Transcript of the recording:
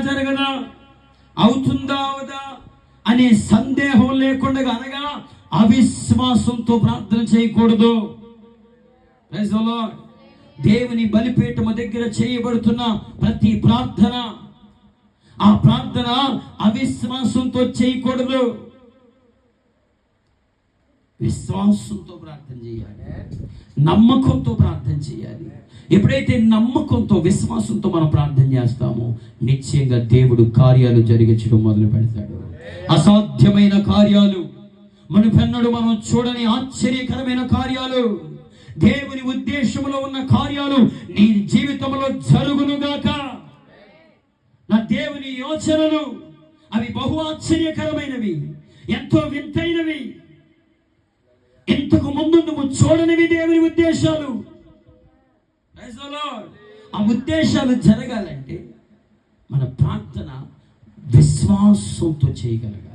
జరగదా, అవుతుందా అవదా అనే సందేహం లేకుండా అనగా అవిశ్వాసంతో ప్రార్థన చేయకూడదు. Praise the lord. దేవుని బలిపీఠము దగ్గర చేయబడుతున్న ప్రతి ప్రార్థన, ఆ ప్రార్థన అవిశ్వాసంతో చేయకూడదు, విశ్వాసంతో ప్రార్థన చేయాలి, నమ్మకంతో ప్రార్థన చేయాలి. ఎప్పుడైతే నమ్మకంతో విశ్వాసంతో మనం ప్రార్థన చేస్తామో నిశ్చయంగా దేవుడు కార్యాలు జరిగించడం మొదలు పెడతాడు. అసాధ్యమైన కార్యాలు, మనపెన్నడు మనం చూడని ఆశ్చర్యకరమైన కార్యాలు, దేవుని ఉద్దేశంలో ఉన్న కార్యాలు నీ జీవితంలో జరుగునుగాక. నా దేవుని యోచనలు అవి బహు ఆశ్చర్యకరమైనవి, ఎంతో వింతైనవి, ఇంతకు ముందు నువ్వు చూడనివి దేవుని ఉద్దేశాలు. ఆ ఉద్దేశాలు జరగాలంటే మన ప్రార్థన విశ్వాసంతో చేయగలగాలి.